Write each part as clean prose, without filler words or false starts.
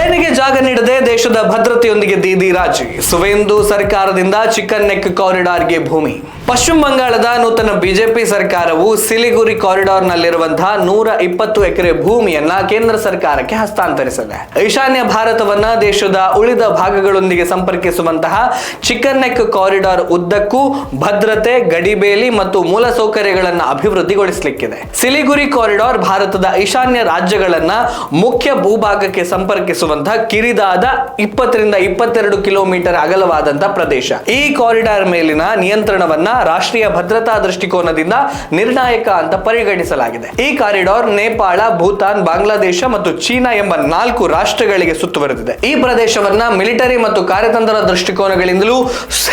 ಸೇನೆಗೆ ಜಾಗ ನೀಡದೆ ದೇಶದ ಭದ್ರತೆಯೊಂದಿಗೆ ದೀದಿ ರಾಜಿ. ಸುವೇಂದು ಸರ್ಕಾರದಿಂದ ಚಿಕನ್ ನೆಕ್ ಕಾರಿಡಾರ್ಗೆ ಭೂಮಿ. ಪಶ್ಚಿಮ ಬಂಗಾಳದ ನೂತನ ಬಿಜೆಪಿ ಸರ್ಕಾರವು ಸಿಲಿಗುರಿ ಕಾರಿಡಾರ್ನಲ್ಲಿರುವಂತಹ 120 ಎಕರೆ ಭೂಮಿಯನ್ನ ಕೇಂದ್ರ ಸರ್ಕಾರಕ್ಕೆ ಹಸ್ತಾಂತರಿಸಿದೆ. ಈಶಾನ್ಯ ಭಾರತವನ್ನ ದೇಶದ ಉಳಿದ ಭಾಗಗಳೊಂದಿಗೆ ಸಂಪರ್ಕಿಸುವಂತಹ ಚಿಕನ್ ನೆಕ್ ಕಾರಿಡಾರ್ ಉದ್ದಕ್ಕೂ ಭದ್ರತೆ, ಗಡಿಬೇಲಿ ಮತ್ತು ಮೂಲಸೌಕರ್ಯಗಳನ್ನು ಅಭಿವೃದ್ಧಿಗೊಳಿಸಲಿಕ್ಕಿದೆ. ಸಿಲಿಗುರಿ ಕಾರಿಡಾರ್ ಭಾರತದ ಈಶಾನ್ಯ ರಾಜ್ಯಗಳನ್ನ ಮುಖ್ಯ ಭೂಭಾಗಕ್ಕೆ ಸಂಪರ್ಕಿಸುವಂತಹ ಕಿರಿದಾದ 20 ರಿಂದ 22 ಕಿಲೋಮೀಟರ್ ಅಗಲವಾದಂತಹ ಪ್ರದೇಶ. ಈ ಕಾರಿಡಾರ್ ಮೇಲಿನ ನಿಯಂತ್ರಣವನ್ನ ರಾಷ್ಟ್ರೀಯ ಭದ್ರತಾ ದೃಷ್ಟಿಕೋನದಿಂದ ನಿರ್ಣಾಯಕ ಅಂತ ಪರಿಗಣಿಸಲಾಗಿದೆ. ಈ ಕಾರಿಡಾರ್ ನೇಪಾಳ, ಭೂತಾನ್, ಬಾಂಗ್ಲಾದೇಶ ಮತ್ತು ಚೀನಾ ಎಂಬ 4 ರಾಷ್ಟ್ರಗಳಿಗೆ ಸುತ್ತುವರೆದಿದೆ. ಈ ಪ್ರದೇಶವನ್ನ ಮಿಲಿಟರಿ ಮತ್ತು ಕಾರ್ಯತಂತ್ರ ದೃಷ್ಟಿಕೋನಗಳಿಂದಲೂ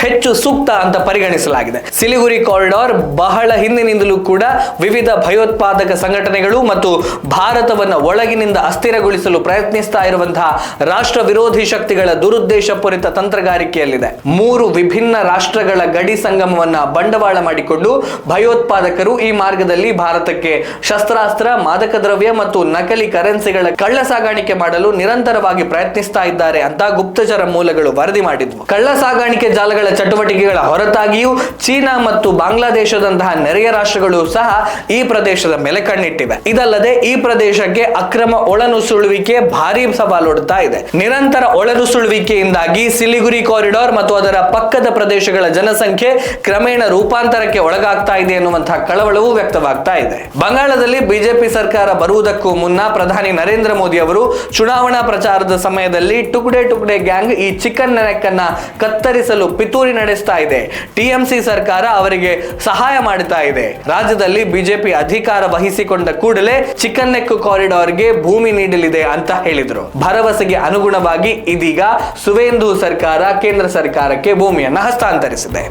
ಹೆಚ್ಚು ಸೂಕ್ತ ಅಂತ ಪರಿಗಣಿಸಲಾಗಿದೆ. ಸಿಲಿಗುರಿ ಕಾರಿಡಾರ್ ಬಹಳ ಹಿಂದಿನಿಂದಲೂ ಕೂಡ ವಿವಿಧ ಭಯೋತ್ಪಾದಕ ಸಂಘಟನೆಗಳು ಮತ್ತು ಭಾರತವನ್ನ ಒಳಗಿನಿಂದ ಅಸ್ಥಿರಗೊಳಿಸಲು ಪ್ರಯತ್ನಿಸ್ತಾ ಇರುವಂತಹ ರಾಷ್ಟ್ರ ವಿರೋಧಿ ಶಕ್ತಿಗಳ ದುರುದ್ದೇಶಪೂರಿತ ತಂತ್ರಗಾರಿಕೆಯಲ್ಲಿದೆ. 3 ವಿಭಿನ್ನ ರಾಷ್ಟ್ರಗಳ ಗಡಿ ಸಂಗಮವನ್ನ ಬಂಡವಾಳ ಮಾಡಿಕೊಂಡು ಭಯೋತ್ಪಾದಕರು ಈ ಮಾರ್ಗದಲ್ಲಿ ಭಾರತಕ್ಕೆ ಶಸ್ತ್ರಾಸ್ತ್ರ, ಮಾದಕ ದ್ರವ್ಯ ಮತ್ತು ನಕಲಿ ಕರೆನ್ಸಿಗಳ ಕಳ್ಳ ಸಾಗಾಣಿಕೆ ಮಾಡಲು ನಿರಂತರವಾಗಿ ಪ್ರಯತ್ನಿಸ್ತಾ ಇದ್ದಾರೆ ಅಂತ ಗುಪ್ತಚರ ಮೂಲಗಳು ವರದಿ ಮಾಡಿದ್ವು. ಕಳ್ಳ ಸಾಗಾಣಿಕೆ ಜಾಲಗಳ ಚಟುವಟಿಕೆಗಳ ಹೊರತಾಗಿಯೂ ಚೀನಾ ಮತ್ತು ಬಾಂಗ್ಲಾದೇಶದಂತಹ ನೆರೆಯ ರಾಷ್ಟ್ರಗಳು ಸಹ ಈ ಪ್ರದೇಶದ ಮೇಲೆ ಕಣ್ಣಿಟ್ಟಿವೆ. ಇದಲ್ಲದೆ ಈ ಪ್ರದೇಶಕ್ಕೆ ಅಕ್ರಮ ಒಳನುಸುಳುವಿಕೆ ಭಾರಿ ಸವಾಲೊಡ್ತಾ ಇದೆ. ನಿರಂತರ ಒಳನುಸುಳುವಿಕೆಯಿಂದಾಗಿ ಸಿಲಿಗುರಿ ಕಾರಿಡಾರ್ ಮತ್ತು ಅದರ ಪಕ್ಕದ ಪ್ರದೇಶಗಳ ಜನಸಂಖ್ಯೆ ಕ್ರಮೇಣ ರೂಪಾಂತರಕ್ಕೆ ಒಳಗಾಗ್ತಾ ಇದೆ ಎನ್ನುವಂತಹ ಕಳವಳವೂ ವ್ಯಕ್ತವಾಗ್ತಾ ಇದೆ. ಬಂಗಾಳದಲ್ಲಿ ಬಿಜೆಪಿ ಸರ್ಕಾರ ಬರುವುದಕ್ಕೂ ಮುನ್ನ ಪ್ರಧಾನಿ ನರೇಂದ್ರ ಮೋದಿ ಅವರು ಚುನಾವಣಾ ಪ್ರಚಾರದ ಸಮಯದಲ್ಲಿ ಟುಕ್ಡೆ ಗ್ಯಾಂಗ್ ಈ ಚಿಕನ್ ನೆಕ್ ಅನ್ನ ಕತ್ತರಿಸಲು ಪಿತೂರಿ ನಡೆಸ್ತಾ ಇದೆ. ಟಿಎಂಸಿ ಸರ್ಕಾರ ಅವರಿಗೆ ಸಹಾಯ ಮಾಡ್ತಾ ಇದೆ. ರಾಜ್ಯದಲ್ಲಿ ಬಿಜೆಪಿ ಅಧಿಕಾರ ವಹಿಸಿಕೊಂಡ ಕೂಡಲೇ ಚಿಕನ್ ನೆಕ್ ಕಾರಿಡಾರ್ಗೆ ಭೂಮಿ ನೀಡಲಿದೆ ಅಂತ ಹೇಳಿದ್ರು. ಭರವಸೆಗೆ ಅನುಗುಣವಾಗಿ ಇದೀಗ ಸುವೇಂದು ಸರ್ಕಾರ ಕೇಂದ್ರ ಸರ್ಕಾರಕ್ಕೆ ಭೂಮಿಯನ್ನ ಹಸ್ತಾಂತರಿಸಿದೆ.